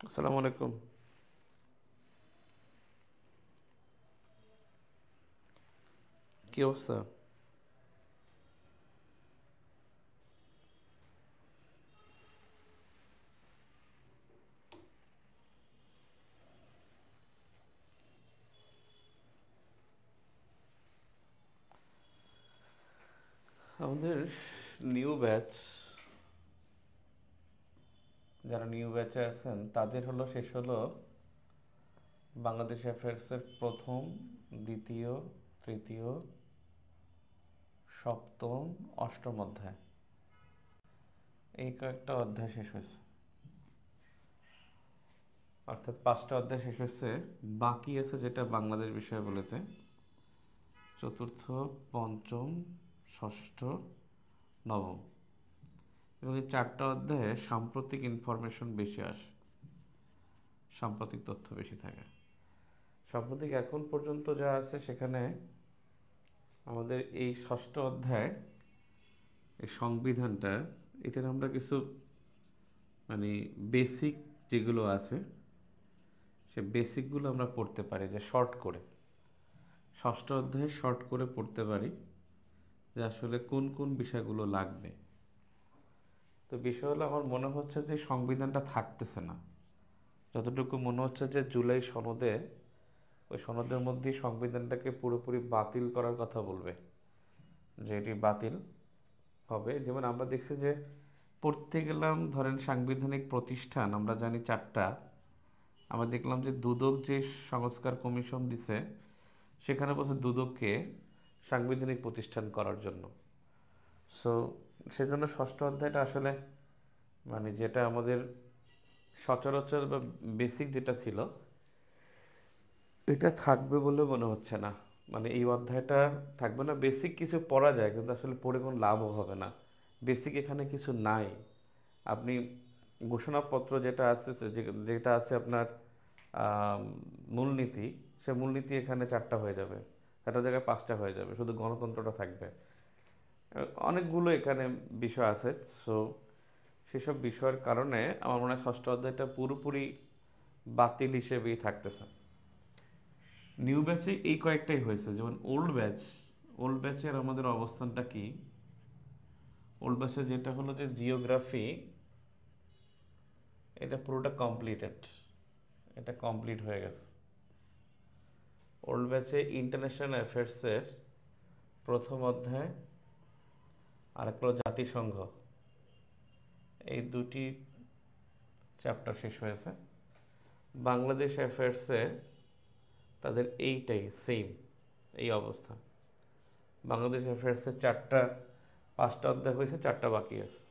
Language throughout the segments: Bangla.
আসসালামু আলাইকুম। কি অবস্থা? আমাদের নিউ ব্যাচ, যারা নিউ ব্যাচে আছেন তাদের হলো শেষ হলো বাংলাদেশ অ্যাফেয়ার্সের প্রথম, দ্বিতীয়, তৃতীয়, সপ্তম, অষ্টম অধ্যায়। এই কয়েকটা অধ্যায় শেষ হয়েছে, অর্থাৎ 5টা অধ্যায় শেষ হয়েছে। বাকি আছে যেটা বাংলাদেশ বিষয়াবলীতে চতুর্থ, পঞ্চম, ষষ্ঠ, নবম। এবং এই 4টা অধ্যায়ে সাম্প্রতিক ইনফরমেশন বেশি আসে, সাম্প্রতিক তথ্য বেশি থাকে। সাম্প্রতিক এখন পর্যন্ত যা আছে সেখানে আমাদের এই ষষ্ঠ অধ্যায়, এই সংবিধানটা, এটার আমরা কিছু মানে বেসিক যেগুলো আছে সে বেসিকগুলো আমরা পড়তে পারি, যে শর্ট করে ষষ্ঠ অধ্যায়ে শর্ট করে পড়তে পারি যে আসলে কোন কোন বিষয়গুলো লাগবে। তো বিষয় হলো, আমার মনে হচ্ছে যে সংবিধানটা থাকতেছে না। যতটুকু মনে হচ্ছে যে জুলাই সনদে, ওই সনদের মধ্যেই সংবিধানটাকে পুরোপুরি বাতিল করার কথা বলবে, যে এটি বাতিল হবে। যেমন আমরা দেখছি যে পড়তে গেলাম, ধরেন সাংবিধানিক প্রতিষ্ঠান আমরা জানি 4টা। আমরা দেখলাম যে দুদক যে সংস্কার কমিশন দিছে, সেখানে বলছে দুদককে সাংবিধানিক প্রতিষ্ঠান করার জন্য। সো সেজন্য ষষ্ঠ অধ্যায়টা আসলে যেটা আমাদের সচরাচর বা বেসিক যেটা ছিল, এটা থাকবে বলে মনে হচ্ছে না। এই অধ্যায়টা থাকবে না। বেসিক কিছু পড়া যায়, কিন্তু আসলে পড়ে কোনো লাভও হবে না। বেসিক এখানে কিছু নাই। আপনি ঘোষণাপত্র যেটা আছে, যেটা আছে আপনার আম, মূলনীতি, সে মূলনীতি এখানে 4টা হয়ে যাবে, 4টার জায়গায় 5টা হয়ে যাবে, শুধু গণতন্ত্রটা থাকবে। অনেকগুলো এখানে বিষয় আছে। সো সেসব বিষয়ের কারণে আমার মনে হয় ষষ্ঠ অধ্যায়টা পুরোপুরি বাতিল হিসেবেই থাকতেছে। নিউ ব্যাচে এই কয়েকটাই হয়েছে। যেমন ওল্ড ব্যাচের আমাদের অবস্থানটা কি? ওল্ড ব্যাচে যেটা হলো যে জিওগ্রাফি, এটা পুরোটা কমপ্লিটেড, এটা কমপ্লিট হয়ে গেছে। ওল্ড ব্যাচে ইন্টারন্যাশনাল অ্যাফেয়ার্সের প্রথম অধ্যায় আর একটা হলো জাতিসংঘ, এই দুটি চ্যাপ্টার শেষ হয়েছে। বাংলাদেশ অ্যাফেয়ার্সে তাদের এইটাই সেম, এই অবস্থা। বাংলাদেশ অ্যাফেয়ার্সের 5টা অধ্যায় হয়েছে, 4টা বাকি আছে।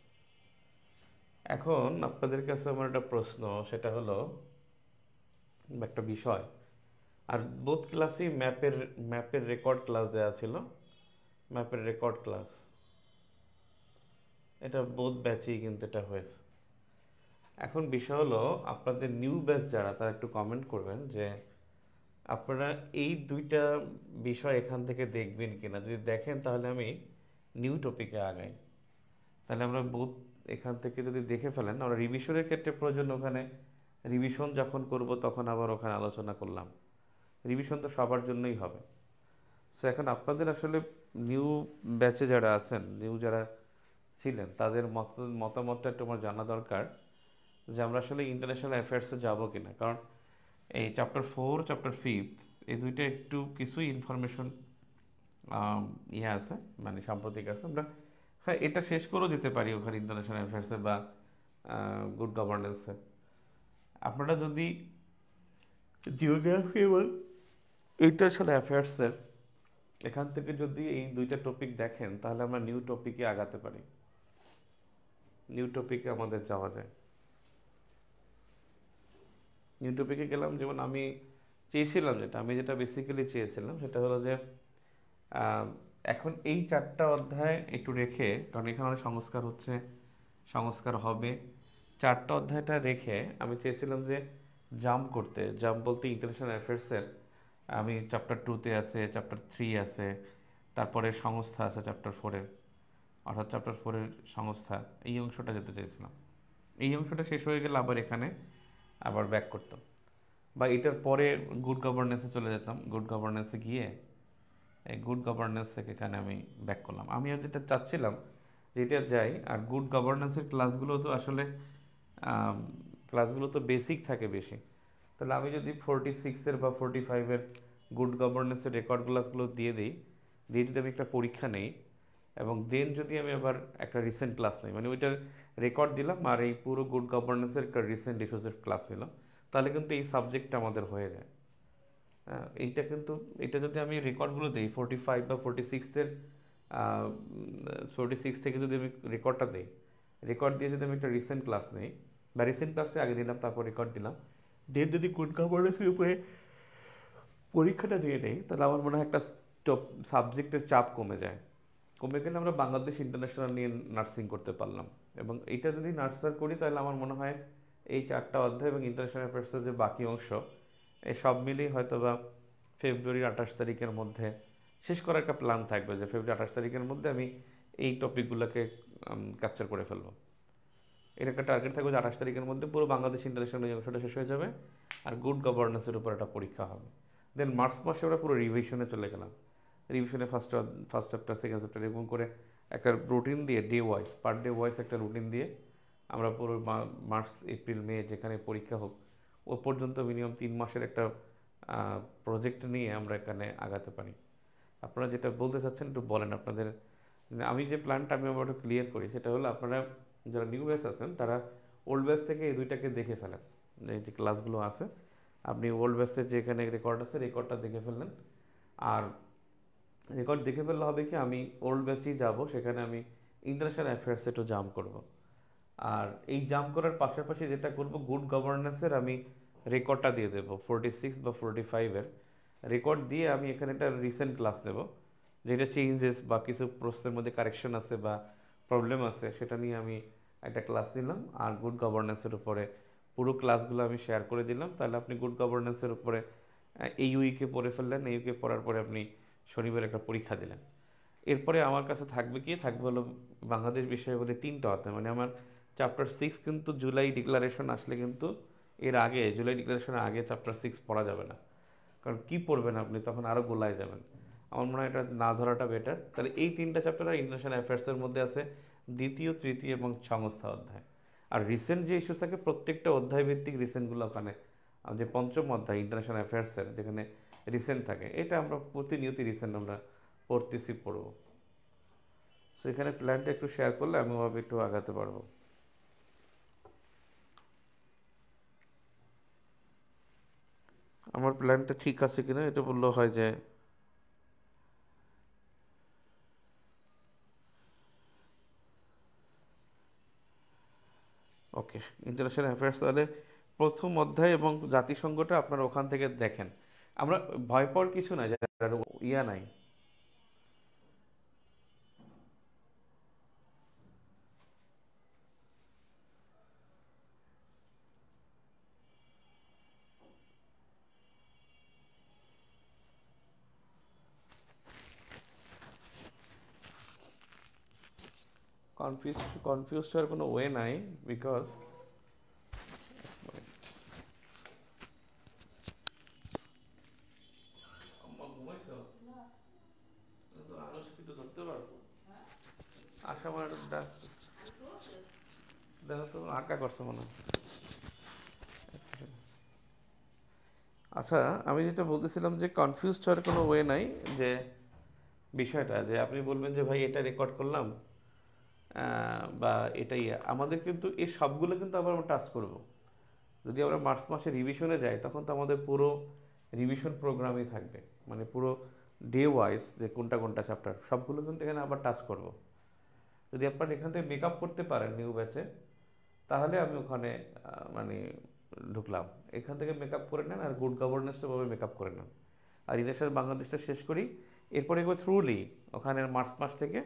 এখন আপনাদের কাছে আমার একটা প্রশ্ন, সেটা হলো একটা বিষয়। আর বোথ ক্লাসেই ম্যাপের রেকর্ড ক্লাস দেওয়া ছিল, ম্যাপের রেকর্ড ক্লাস, এটা বোথ ব্যাচেই কিন্তু এটা হয়েছে। এখন বিষয় হলো, আপনাদের নিউ ব্যাচ যারা, তারা একটু কমেন্ট করবেন যে আপনারা এই দুইটা বিষয় এখান থেকে দেখবেন কিনা। যদি দেখেন তাহলে আমি নিউ টপিকে আগাই। তাহলে আমরা বোথ এখান থেকে যদি দেখে ফেলেন, আমরা রিভিশনের ক্ষেত্রে প্রয়োজন ওখানে রিভিশন যখন করব তখন আবার ওখানে আলোচনা করলাম। রিভিশন তো সবার জন্যই হবে। সো এখন আপনাদের আসলে নিউ ব্যাচে যারা আছেন, নিউ যারা ছিলেন, তাদের মতামতটা একটু আমার জানা দরকার, যে আমরা আসলে ইন্টারন্যাশনাল অ্যাফেয়ার্সে যাবো কিনা। কারণ এই চ্যাপ্টার 4, চ্যাপ্টার 5, এই দুইটা একটু কিছু ইনফরমেশন ইয়ে আছে, সাম্প্রতিক আছে। আমরা হ্যাঁ এটা শেষ করেও যেতে পারি ওখানে ইন্টারন্যাশনাল অ্যাফেয়ার্সে বা গুড গভর্নেন্সে। আপনারা যদি জিওগ্রাফি এবং ইন্টারন্যাশনাল অ্যাফেয়ার্সের এখান থেকে যদি এই দুইটা টপিক দেখেন, তাহলে আমরা নিউ টপিকে আগাতে পারি, নিউ টপিকে আমাদের যাওয়া যায়। নিউ টপিকে গেলাম, যেমন আমি চেয়েছিলাম, যেটা বেসিক্যালি চেয়েছিলাম সেটা হলো যে আহ, এখন এই 4টা অধ্যায় একটু রেখে, কারণ এখানে অনেক সংস্কার হচ্ছে, সংস্কার হবে, 4টা অধ্যায়টা রেখে আমি চেয়েছিলাম যে জাম্প বলতে ইন্টারন্যাশনাল অ্যাফেয়ার্সের আমি চ্যাপ্টার 2-তে আছে, চ্যাপ্টার 3 আছে, তারপরে সংস্থা আছে চ্যাপ্টার 4-এর, অর্থাৎ চ্যাপ্টার 4-এর সংস্থা, এই অংশটা যেতে চেয়েছিলাম। এই অংশটা শেষ হয়ে গেলে আবার এখানে আবার ব্যাক করতাম, বা এটার পরে গুড গভর্নেন্সে চলে যেতাম। গুড গভর্নেন্সে গিয়ে এই গুড গভর্নেন্স থেকে এখানে আমি ব্যাক করলাম। আমি যেটা চাচ্ছিলাম যে এটা যাই, আর গুড গভর্নেন্সের ক্লাসগুলো তো আসলে ক্লাসগুলো তো বেসিক থাকে বেশি। তাহলে আমি যদি 46-এর বা 45-এর গুড গভর্নেন্সের রেকর্ড ক্লাসগুলো দিয়ে দিই, দিয়ে যদি আমি একটা পরীক্ষা নেই, এবং দেন যদি আমি আবার একটা রিসেন্ট ক্লাস নিই, মানে ওইটার রেকর্ড দিলাম আর এই পুরো গুড গভর্নেন্সের একটা রিসেন্ট ইস্যুসের ক্লাস নিলাম, তাহলে কিন্তু এই সাবজেক্টটা আমাদের হয়ে যায়। হ্যাঁ, এইটা কিন্তু, এটা যদি আমি রেকর্ডগুলো দিই 45 বা 46-এর 46 থেকে যদি আমি রেকর্ডটা দিই, রেকর্ড দিয়ে যদি আমি একটা রিসেন্ট ক্লাস নিই, বা রিসেন্ট ক্লাসটা আগে দিলাম তারপর রেকর্ড দিলাম, দেন যদি গুড গভর্নেন্সের উপরে পরীক্ষাটা দিয়ে নেই, তাহলে আমার মনে হয় একটা সাবজেক্টের চাপ কমে যায়। কমে গেলে আমরা বাংলাদেশ ইন্টারন্যাশনাল নিয়ে নার্সিং করতে পারলাম। এবং এইটা যদি নার্সার করি তাহলে আমার মনে হয় এই 4টা অধ্যায় এবং ইন্টারন্যাশনাল অ্যাফেয়ার্সের যে বাকি অংশ, এই সব মিলিয়ে হয়তো বা ফেব্রুয়ারির 28 তারিখের মধ্যে শেষ করার একটা প্ল্যান থাকবে, যে ফেব্রুয়ারি 28 তারিখের মধ্যে আমি এই টপিকগুলোকে ক্যাপচার করে ফেলবো। এর একটা টার্গেট থাকবে যে 28 তারিখের মধ্যে পুরো বাংলাদেশ ইন্টারন্যাশনাল অংশটা শেষ হয়ে যাবে, আর গুড গভর্নেন্সের উপর একটা পরীক্ষা হবে। দেন মার্চ মাসে আমরা পুরো রিভিশনে চলে গেলাম। রিভিশনে ফার্স্ট চ্যাপ্টার, সেকেন্ড চ্যাপ্টার এরকম করে একটা রুটিন দিয়ে, day wise, per day wise একটা রুটিন দিয়ে আমরা পুরো মার্চ, এপ্রিল, মে যেখানে পরীক্ষা হোক ও পর্যন্ত মিনিমাম 3 মাসের একটা প্রজেক্ট নিয়ে আমরা এখানে আগাতে পারি। আপনারা যেটা বলতে চাচ্ছেন একটু বলেন আপনাদের। আমি যে প্ল্যানটা আমি আবার একটু ক্লিয়ার করি, সেটা হলো আপনারা যারা নিউ ব্যাচ আছেন তারা ওল্ড ব্যাচ থেকে এই দুইটাকে দেখে ফেলেন। এই যে ক্লাসগুলো আছে, আপনি ওল্ড ব্যাচের যে এখানে রেকর্ড আছে রেকর্ডটা দেখে ফেললেন। আর রেকর্ড দেখে ফেললে হবে কি, আমি ওল্ড ব্যাচেই যাব, সেখানে আমি ইন্টারন্যাশনাল অ্যাফেয়ার্সে একটু জাম্প করব। আর এই জাম্প করার পাশাপাশি যেটা করব, গুড গভর্নেন্সের আমি রেকর্ডটা দিয়ে দেবো 46 বা 45-এর রেকর্ড দিয়ে আমি এখানে একটা রিসেন্ট ক্লাস নেব, যেটা চেঞ্জেস বা কিছু প্রশ্নের মধ্যে কারেকশন আছে বা প্রবলেম আছে সেটা নিয়ে আমি একটা ক্লাস নিলাম। আর গুড গভর্নেন্সের উপরে পুরো ক্লাসগুলো আমি শেয়ার করে দিলাম। তাহলে আপনি গুড গভর্নেন্সের উপরে এই উইকে পড়ে ফেললেন, এই উইকে পড়ার পরে আপনি শনিবার একটা পরীক্ষা দিলেন। এরপরে আমার কাছে থাকবে কি, থাকবে হলো বাংলাদেশ বিষয় বলে 3টা অধ্যায়। মানে আমার চ্যাপ্টার 6 কিন্তু জুলাই ডিক্লারেশন আসলে কিন্তু এর আগে, জুলাই ডিক্লারেশনের আগে চ্যাপ্টার 6 পড়া যাবে না, কারণ কি পড়বেন আপনি, তখন আরও গোলায় যাবেন। আমার মনে হয় এটা না ধরাটা বেটার। তাহলে এই 3টা চ্যাপ্টার আর ইন্টারন্যাশনাল অ্যাফেয়ার্সের মধ্যে আছে দ্বিতীয়, তৃতীয় এবং সংস্থা অধ্যায়। আর রিসেন্ট যে ইস্যু থাকে প্রত্যেকটা অধ্যায় ভিত্তিক রিসেন্টগুলো ওখানে, যে পঞ্চম অধ্যায় ইন্টারন্যাশনাল অ্যাফেয়ার্সের যেখানে রিসেন্ট থাকে, এটা আমরা প্রতিনিয়ত রিসেন্ট আমরা পড়বো। সো এখানে প্ল্যানটা একটু শেয়ার করলে আমি ওভাবে একটু আগাতে পারবো। আমার প্ল্যানটা ঠিক আছে কিনা এটা বললেও হয় যে ওকে। ইন্টারন্যাশনাল অ্যাফেয়ার্স তাহলে প্রথম অধ্যায় এবং জাতিসংঘটা আপনারা ওখান থেকে দেখেন। আমরা ভয় পাওয়ার কিছু নাই, যারা ইয়া নাই। কনফিউজ কনফিউজ হওয়ার কোনো ওয়ে নাই, বিকজ ধরতে পারবো আশা আমার দেখো তো আঁকা করছে মনে হয়। আচ্ছা, আমি যেটা বলতেছিলাম যে কনফিউজ হওয়ার কোনো ওয়ে নাই, যে বিষয়টা যে আপনি বলবেন যে ভাই এটা রেকর্ড করলাম, বা এটাই আমাদের কিন্তু এই সবগুলো কিন্তু আবার আমরা টাচ করব। যদি আমরা মার্চ মাসে রিভিশনে যাই তখন তো আমাদের পুরো রিভিশন প্রোগ্রামই থাকবে, মানে পুরো ডে ওয়াইজ যে কোনটা কোনটা চ্যাপ্টার সবগুলো কিন্তু এখানে আবার টাচ করব। যদি আপনারা এখান থেকে মেকআপ করতে পারেন নিউ ব্যাচে, তাহলে আমি ওখানে মানে ঢুকলাম। এখান থেকে মেকআপ করে নেন আর গুড গভর্নেন্সটা ভাবে মেকআপ করে নেন, আর ইন্টারন্যাশনাল বাংলাদেশটা শেষ করি। এরপরে একবার থ্রুলি ওখানে মার্চ মাস থেকে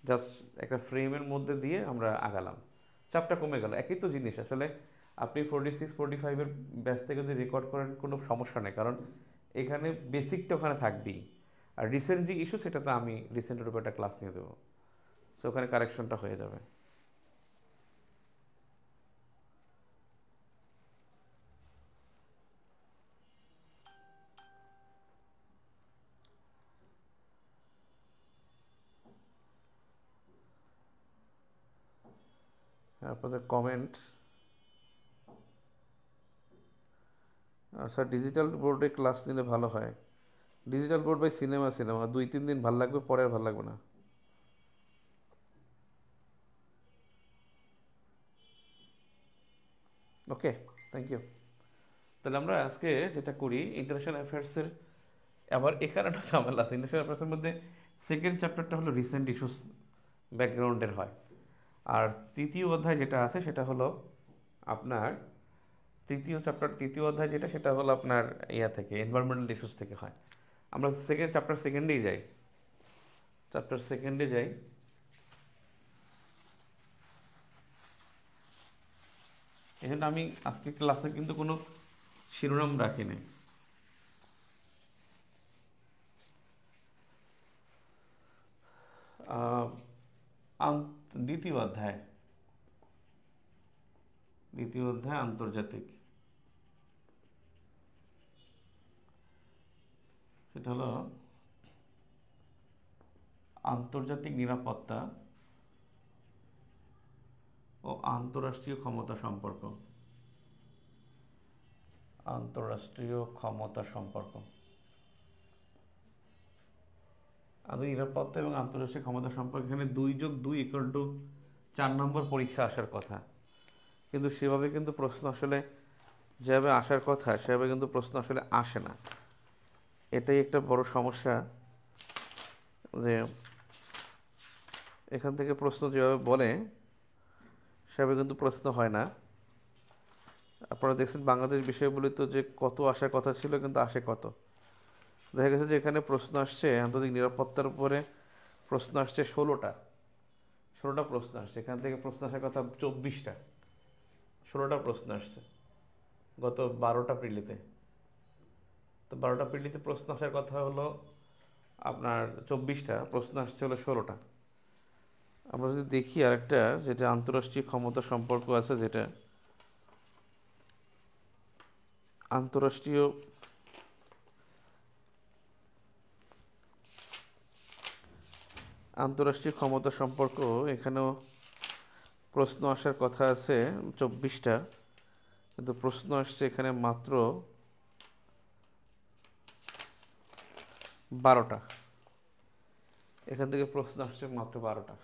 জাস্ট একটা ফ্রেমের মধ্যে দিয়ে আমরা আগালাম, চাপটা কমে গেল। একই তো জিনিস আসলে। আপনি 46-45-এর ব্যাচ থেকে যদি রেকর্ড করেন কোনো সমস্যা নেই, কারণ এখানে বেসিকটা ওখানে থাকবেই। আর রিসেন্ট যে ইস্যু সেটা তো আমি রিসেন্টের উপর একটা ক্লাস নিয়ে দেবো, সো ওখানে কারেকশনটা হয়ে যাবে। আপনাদের কমেন্ট। স্যার ডিজিটাল বোর্ডে ক্লাস নিলে ভালো হয়। ডিজিটাল বোর্ড বাই সিনেমা, 2-3 দিন ভালো লাগবে, পরে আর ভালো লাগবে না। ওকে, থ্যাংক ইউ। তাহলে আমরা আজকে যেটা করি, ইন্টারন্যাশনাল অ্যাফেয়ার্সের, আবার এখানে একটা ঝামেলা আছে। ইন্টারন্যাশনাল অ্যাফেয়ার্সের মধ্যে সেকেন্ড চ্যাপ্টারটা হলো রিসেন্ট ইস্যুস ব্যাকগ্রাউন্ডের হয়, আর তৃতীয় অধ্যায় যেটা আছে সেটা হলো আপনার তৃতীয় অধ্যায় যেটা, সেটা হলো আপনার ইয়া থেকে, এনভায়রনমেন্টাল ইস্যুস থেকে হয়। আমরা চ্যাপ্টার সেকেন্ডেই যাই, চ্যাপ্টার সেকেন্ডে যাই। এই জন্য আমি আজকে ক্লাসে কিন্তু কোনো শিরোনাম রাখিনি। আহ, দ্বিতীয় অধ্যায় আন্তর্জাতিক, সেটা হলো আন্তর্জাতিক নিরাপত্তা ও আন্তঃরাষ্ট্রীয় ক্ষমতা সম্পর্ক। নিরাপত্তা এবং আন্তঃরাষ্ট্রীয় ক্ষমতা সম্পর্ক, এখানে 2+2 = 4 নম্বর পরীক্ষা আসার কথা, কিন্তু সেভাবে কিন্তু প্রশ্ন আসলে যেভাবে আসার কথা সেভাবে কিন্তু প্রশ্ন আসলে আসে না। এটাই একটা বড় সমস্যা, যে এখান থেকে প্রশ্ন যেভাবে বলে সেভাবে কিন্তু প্রশ্ন হয় না। আপনারা দেখছেন বাংলাদেশ বিষয়গুলিতে যে কত আসার কথা ছিল, কিন্তু আসে কত। দেখা গেছে যে এখানে প্রশ্ন আসছে আন্তর্জাতিক নিরাপত্তার উপরে, প্রশ্ন আসছে 16টা প্রশ্ন আসছে। এখান থেকে প্রশ্ন আসার কথা 24টা, 16টা প্রশ্ন আসছে গত 12টা প্রিলিতে। তো 12টা প্রিলিতে প্রশ্ন আসার কথা হলো আপনার 24টা, প্রশ্ন আসছে হলো 16টা। আমরা যদি দেখি আরেকটা, যেটা আন্তঃরাষ্ট্রীয় ক্ষমতা সম্পর্ক আছে, যেটা আন্তঃরাষ্ট্রীয় ক্ষমতা সম্পর্ক, এখানেও প্রশ্ন আসার কথা আছে 24টা, কিন্তু প্রশ্ন আসছে এখানে মাত্র 12টা। এখান থেকে প্রশ্ন আসছে মাত্র 12টা।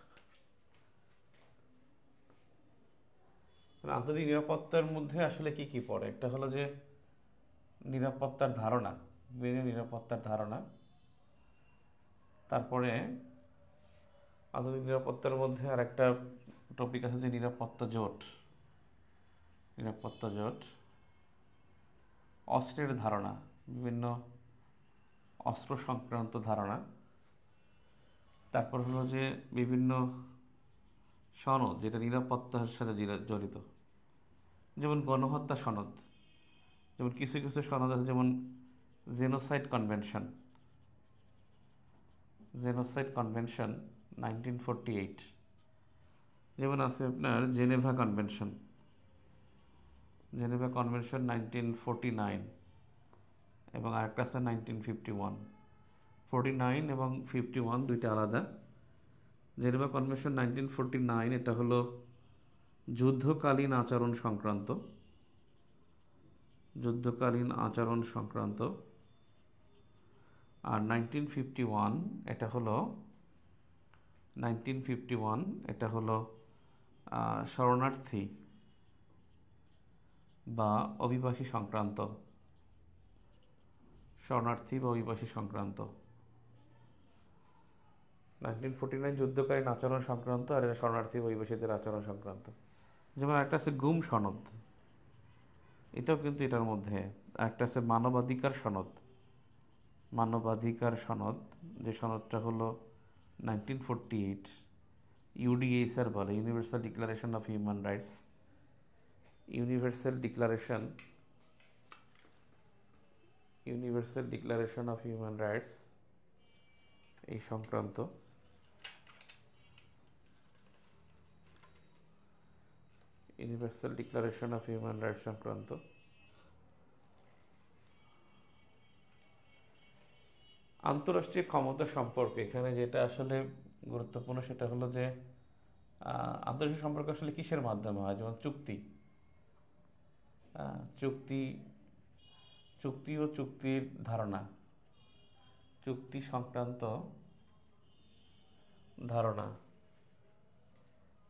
আন্তর্জাতিক নিরাপত্তার মধ্যে আসলে কি কি পড়ে? একটা হলো যে নিরাপত্তার ধারণা, নিরাপত্তার ধারণা। তারপরে আধুনিক নিরাপত্তার মধ্যে আর একটা টপিক আছে যে নিরাপত্তা জোট। অস্ত্রের ধারণা, বিভিন্ন অস্ত্র সংক্রান্ত ধারণা। তারপর হলো যে বিভিন্ন সনদ যেটা নিরাপত্তার সাথে জড়িত, যেমন গণহত্যা সনদ, যেমন কিছু কিছু সনদ আছে, যেমন জেনোসাইড কনভেনশন 1948, যেমন আছে আপনার জেনেভা কনভেনশন 1949, এবং আরেকটা আছে 1951। 49 এবং 51 দুইটা আলাদা। জেনেভা কনভেনশন 1949, এটা হলো যুদ্ধকালীন আচরণ সংক্রান্ত। আর 1951 এটা হলো শরণার্থী বা অভিবাসী সংক্রান্ত। 1949 যুদ্ধকালীন আচরণ সংক্রান্ত, আর এটা শরণার্থী বা অভিবাসীদের আচরণ সংক্রান্ত। যেমন একটা আছে গুম সনদ, এটাও কিন্তু এটার মধ্যে। একটা আছে মানবাধিকার সনদ, যে সনদটা হলো 1948, ইউডিএইচআর বলে, universal declaration of human rights. Universal declaration of human rights এই সংক্রান্ত। Universal declaration of human rights সংক্রান্ত। আন্তঃরাষ্ট্রীয় ক্ষমতা সম্পর্কে এখানে যেটা আসলে গুরুত্বপূর্ণ, সেটা হলো যে আন্তর্জাতিক সম্পর্ক আসলে কিসের মাধ্যমে হয়? যেমন চুক্তি, চুক্তি, চুক্তি ও চুক্তির ধারণা, চুক্তি সংক্রান্ত ধারণা।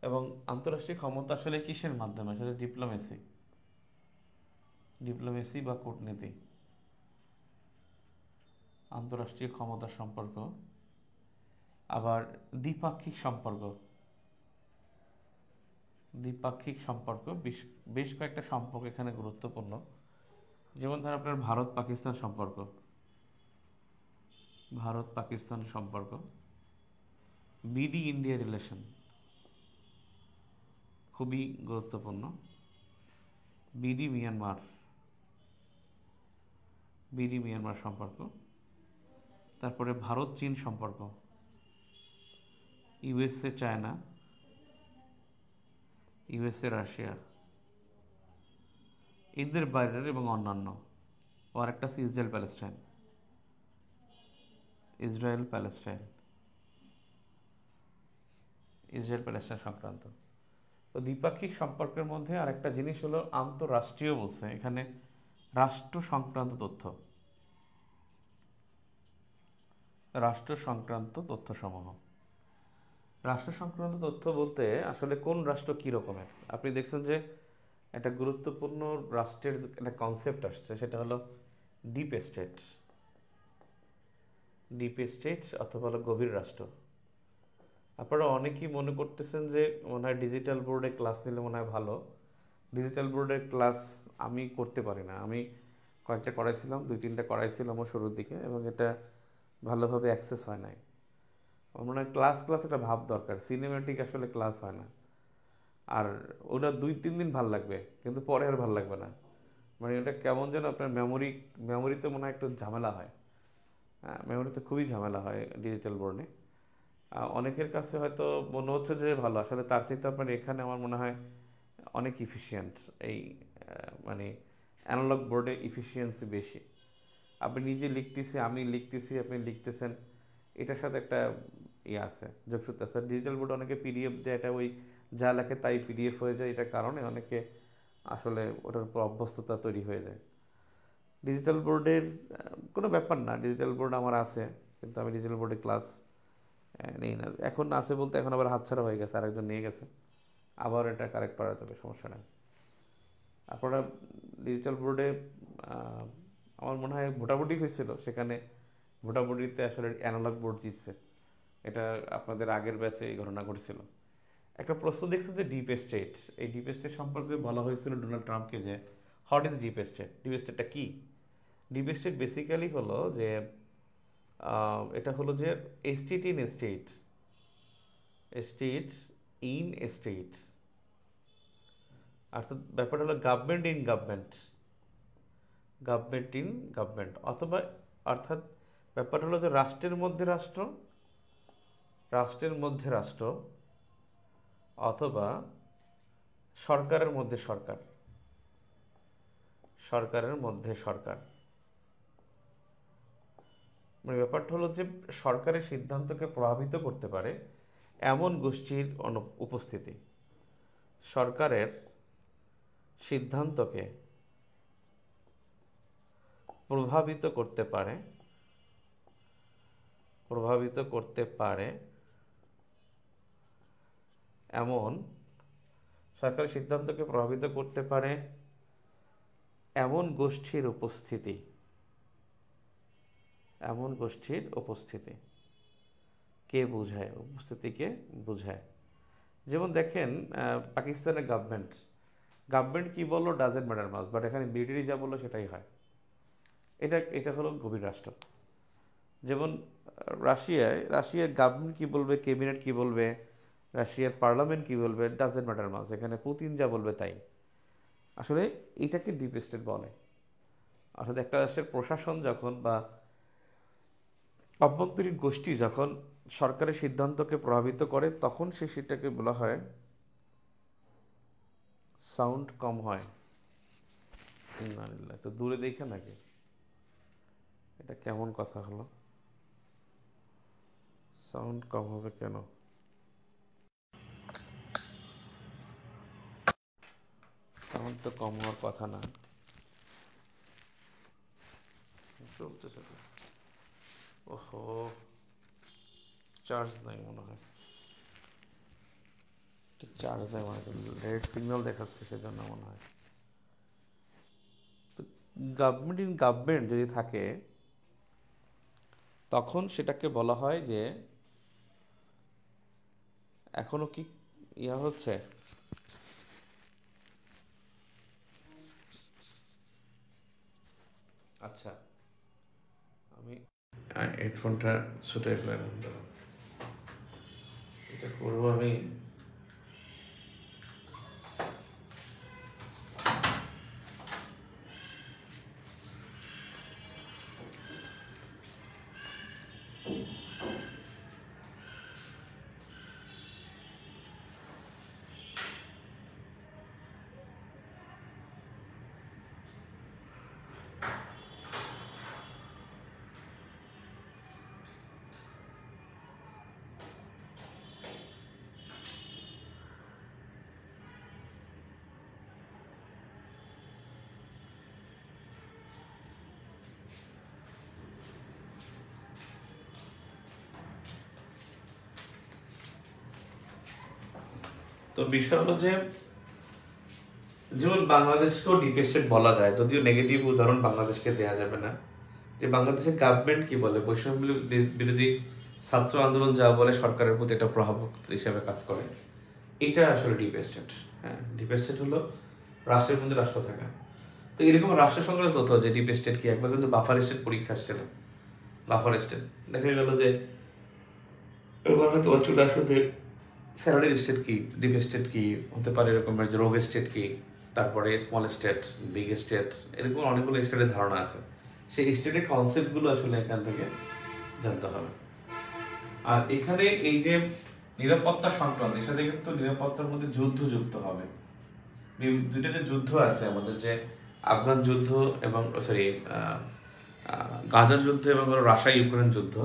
এবং আন্তঃরাষ্ট্রীয় ক্ষমতা আসলে কিসের মাধ্যমে? আসলে ডিপ্লোমেসি, ডিপ্লোমেসি বা কূটনীতি। আন্তঃরাষ্ট্রীয় ক্ষমতা সম্পর্ক। আবার দ্বিপাক্ষিক সম্পর্ক, দ্বিপাক্ষিক সম্পর্ক বেশ বেশ কয়েকটা সম্পর্ক এখানে গুরুত্বপূর্ণ। যেমন ধর আপনার ভারত পাকিস্তান সম্পর্ক, ভারত পাকিস্তান সম্পর্ক। বিডি ইন্ডিয়া রিলেশন খুবই গুরুত্বপূর্ণ। বিডি মিয়ানমার, বিডি মিয়ানমার সম্পর্ক। তারপরে ভারত চীন সম্পর্ক, ইউএসএ চায়না, ইউএসএ রাশিয়া, এদের বাইরের এবং অন্যান্য। আর একটা আছে Israel Palestine, Israel Palestine, Israel Palestine সংক্রান্ত। তো দ্বিপাক্ষিক সম্পর্কের মধ্যে আরেকটা জিনিস হলো আন্তঃরাষ্ট্রীয়, বলছে এখানে রাষ্ট্র সংক্রান্ত তথ্য, রাষ্ট্র সংক্রান্ত তথ্যসমূহ। রাষ্ট্র সংক্রান্ত তথ্য বলতে আসলে কোন রাষ্ট্র কী রকমের। আপনি দেখছেন যে একটা গুরুত্বপূর্ণ রাষ্ট্রের একটা কনসেপ্ট আসছে, সেটা হলো ডিপ স্টেট, ডিপ স্টেট অথবা হলো গভীর রাষ্ট্র। আপনারা অনেকেই মনে করতেছেন যে মনে হয় ডিজিটাল বোর্ডে ক্লাস নিলে মনে হয় ভালো। ডিজিটাল বোর্ডের ক্লাস আমি করতে পারি না। আমি কয়েকটা করাইছিলাম, 2-3টা করাইছিলাম আমার শুরুর দিকে, এবং এটা ভালোভাবে অ্যাক্সেস হয় নাই। আমার মনে হয় ক্লাস ক্লাস একটা ভাব দরকার, সিনেমেটিক আসলে ক্লাস হয় না। আর ওটা 2-3 দিন ভাল লাগবে, কিন্তু পরে আর ভাল লাগবে না। মানে ওটা কেমন যেন আপনার মেমোরিতে মনে হয় একটু ঝামেলা হয়। হ্যাঁ, মেমোরিতে খুবই ঝামেলা হয় ডিজিটাল বোর্ডে। অনেকের কাছে হয়তো মনে হচ্ছে যে ভালো, আসলে তার চাইতে আপনার এখানে আমার মনে হয় অনেক ইফিশিয়েন্ট। এই মানে অ্যানালগ বোর্ডে ইফিসিয়েন্সি বেশি। আপনি নিজে লিখতেছি, আমি লিখতেছি, আপনি লিখতেছেন, এটার সাথে একটা ইয়ে আছে, যোগসূত্র আছে। ডিজিটাল বোর্ডে অনেকে পিডিএফ দেয়, এটা ওই যা লেখে তাই পিডিএফ হয়ে যায়, এটার কারণে অনেকে আসলে ওটার উপর অভ্যস্ততা তৈরি হয়ে যায়। ডিজিটাল বোর্ডের কোনো ব্যাপার না, ডিজিটাল বোর্ড আমার আছে, কিন্তু আমি ডিজিটাল বোর্ডে ক্লাস নেই না। এখন আছে বলতে এখন আবার হাতছাড়া হয়ে গেছে, আরেকজন নিয়ে গেছে, আবার এটা কারেক্ট করা যাবে, সমস্যা নেই। আপনারা ডিজিটাল বোর্ডে আমার মনে হয় ভোটাভুটি হয়েছিল, সেখানে ভোটাভুটিতে আসলে অ্যানালগ বোর্ড জিতছে। এটা আপনাদের আগের ব্যাচে এই ঘটনা ঘটেছিল। একটা প্রশ্ন দেখছে যে ডিপ স্টেট, এই ডিপ স্টেট সম্পর্কে বলা হয়েছিল ডোনাল্ড ট্রাম্পকে যে what is deep state, deep স্টেটটা কী। ডিপ স্টেট বেসিক্যালি হলো যে এটা হলো যে state in state, state in state, অর্থাৎ ব্যাপারটা হলো government in government, government in government, অথবা অর্থাৎ ব্যাপারটা হলো যে রাষ্ট্রের মধ্যে রাষ্ট্র, রাষ্ট্রের মধ্যে রাষ্ট্র, অথবা সরকারের মধ্যে সরকার, সরকারের মধ্যে সরকার। মানে ব্যাপারটা হলো যে সরকারের সিদ্ধান্তকে প্রভাবিত করতে পারে এমন গোষ্ঠীর উপস্থিতি, সরকারের সিদ্ধান্তকে প্রভাবিত করতে পারে, প্রভাবিত করতে পারে এমন, সরকারের সিদ্ধান্তকে প্রভাবিত করতে পারে এমন গোষ্ঠীর উপস্থিতি, এমন গোষ্ঠীর উপস্থিতি কে বোঝায়, উপস্থিতিকে বোঝায়। যেমন দেখেন পাকিস্তানের গভর্নমেন্ট, গভর্নমেন্ট কী বললো ডাজেন্ট ম্যাটার মাস, বাট এখানে মিলিটারি যা বললো সেটাই হয়। এটা হলো গভীর রাষ্ট্র। যেমন রাশিয়ার গভর্নমেন্ট কী বলবে, ক্যাবিনেট কী বলবে, রাশিয়ার পার্লামেন্ট কী বলবে, ডাজেন্ট ম্যাটার মাস, এখানে পুতিন যা বলবে তাই। আসলে এটাকে ডিপ স্টেট বলে। অর্থাৎ একটা রাষ্ট্রের প্রশাসন যখন বা অভ্যন্তরীণ গোষ্ঠী যখন সরকারের সিদ্ধান্তকে প্রভাবিত করে, তখন সেটাকে বলা হয়, সাউন্ড কম হয়, একটু দূরে দেখে নাকি, এটা কেমন কথা হলো, সাউন্ড কম হবে কেন? আমার তো কম হওয়ার কথা না, চলতেছে তো। ওহো, চার্জ নাই মনে হয়, চার্জ নাই মনে হয়, রেড সিগন্যাল দেখাচ্ছে সেজন্য মনে হয়। তো গভর্নমেন্ট ইন গভর্নমেন্ট যদি থাকে তখন সেটাকে বলা হয় যে এখনো কি ইয়া হচ্ছে। আচ্ছা, আমি হেডফোনটা ছুটে ফেলাম, এটা করবো আমি। তো বিষয় হলো যে যেমন বাংলাদেশকেও ডিপ স্টেট বলা যায়, যদিও নেগেটিভ উদাহরণ বাংলাদেশকে দেওয়া যাবে না। যে বাংলাদেশের গভর্নমেন্ট কি বলে, বৈষম্য বিরোধী ছাত্র আন্দোলন যা বলে সরকারের প্রতি একটা প্রভাব হিসেবে কাজ করে, এটা আসলে ডিপ স্টেট। হ্যাঁ, ডিপ স্টেট হলো রাষ্ট্রের মধ্যে রাষ্ট্র থাকা। তো এরকম রাষ্ট্র সংক্রান্ত তথ্য যে ডিপ স্টেট কি, একবার কিন্তু বাফার স্টেট পরীক্ষা আসছিল। বাফার স্টেট দেখা গেল যে চলে আসলো যে স্যালারি স্টেট কি, ডিপ স্টেট কি হতে পারে, এরকম যে রোগ স্টেট কি, তারপরে স্মল স্টেট, বিগ স্টেট, এরকম অনেকগুলো স্টেটের ধারণা আছে। সেই স্টেটের কনসেপ্টগুলো আসলে এখান থেকে জানতে হবে। আর এখানে এই যে নিরাপত্তা সংক্রান্ত, এর সাথে কিন্তু নিরাপত্তার মধ্যে যুদ্ধ যুক্ত হবে। দুইটা যে যুদ্ধ আছে আমাদের, যে আফগান যুদ্ধ এবং গাজার যুদ্ধ এবং রাশিয়া ইউক্রেন যুদ্ধ,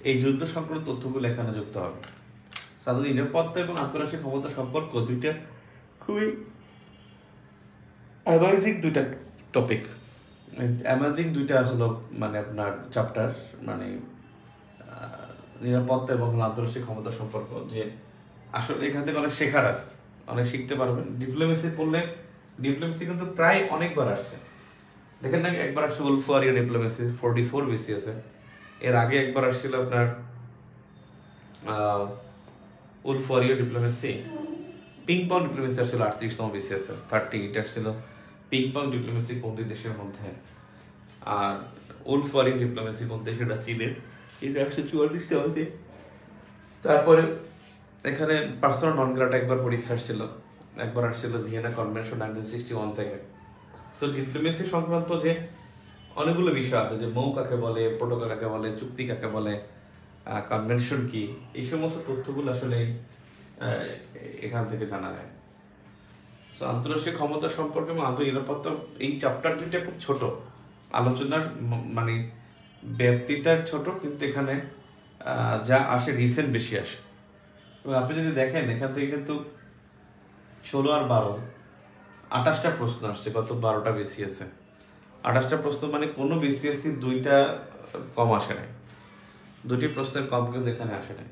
এই যুদ্ধ সংক্রান্ত তথ্যগুলো এখানে যুক্ত হবে। সাধারণ নিরাপত্তা এবং আন্তর্জাতিক ক্ষমতা সম্পর্ক দুইটা খুবই অ্যামাজিং দুইটা টপিক। অ্যামাজিং দুইটা হলো মানে আপনার চ্যাপ্টার, মানে নিরাপত্তা এবং আন্তর্জাতিক ক্ষমতা সম্পর্ক, যে আসলে এখান থেকে অনেক শেখার আছে, অনেক শিখতে পারবেন। ডিপ্লোমেসি পড়লে, ডিপ্লোমেসি কিন্তু প্রায় অনেকবার আসছে, দেখেন না, একবার আসছে উলফ ওয়ারিয়র ডিপ্লোমেসি 44 বেসি আছে। এর আগে একবার আসছিল আপনার wolf warrior diplomacy, ping pong diplomacy আসছিল 38তম বেসি আছে, 38 আসছিল পিং পং ডিপ্লোমেসি কোন দুই দেশের মধ্যে। আর উলফ ওয়ারিয়র ডিপ্লোমেসি কোন দেশ, এটা চীনের, এটা 144টা মধ্যে। তারপরে এখানে পার্সোনাল নন গ্রাটা একবার পরীক্ষা আসছিল, একবার আসছিল ভিয়েনা কনভেনশন 1961 থেকে। সো ডিপ্লোমেসি সংক্রান্ত যে অনেকগুলো বিষয় আছে, যে মৌ কাকে বলে, প্রোটোকল কাকে বলে, চুক্তি কাকে বলে, কনভেনশন কি, এই সমস্ত তথ্যগুলো আসলে এখান থেকে জানা যায়। সো আন্তর্জাতিক ক্ষমতা সম্পর্কে এবং আন্তঃনিরাপত্তা, এই চ্যাপ্টার দুইটা খুব ছোট, আলোচনার মানে ব্যাপ্তিটার ছোট, কিন্তু এখানে যা আসে রিসেন্ট বেশি আসে। এবং আপনি যদি দেখেন এখান থেকে কিন্তু 16 আর 12 28টা প্রশ্ন আসছে, গত 12টা বেশি আছে। 28টা প্রশ্ন মানে কোনো বিসিএসসি দুইটা কম আসে নাই, দুটি প্রশ্নের কম কিন্তু এখানে আসে নাই।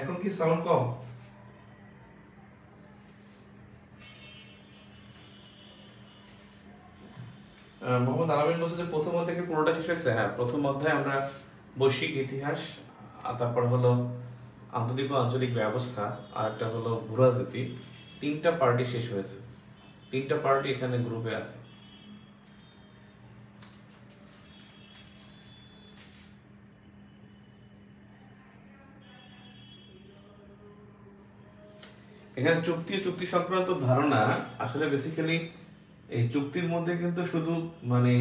এখন কি সাউন্ড কম? মোহাম্মদ আলামিন বলছে যে প্রথম অধ্যায় থেকে পুরোটা শেষ হয়েছে। হ্যাঁ, প্রথম অধ্যায় আমরা বৈশ্বিক ইতিহাস, আর তারপর হলো আন্তর্জাতিক ও আঞ্চলিক ব্যবস্থা, আর একটা হলো ভূরাজনীতি, 3টা পার্টি শেষ হয়েছে। 3টা পার্টি এখানে গ্রুপে আছে। এখানে চুক্তি চুক্তি সংক্রান্ত ধারণা আসলে বেসিক্যালি এই চুক্তির মধ্যে কিন্তু শুধু মানে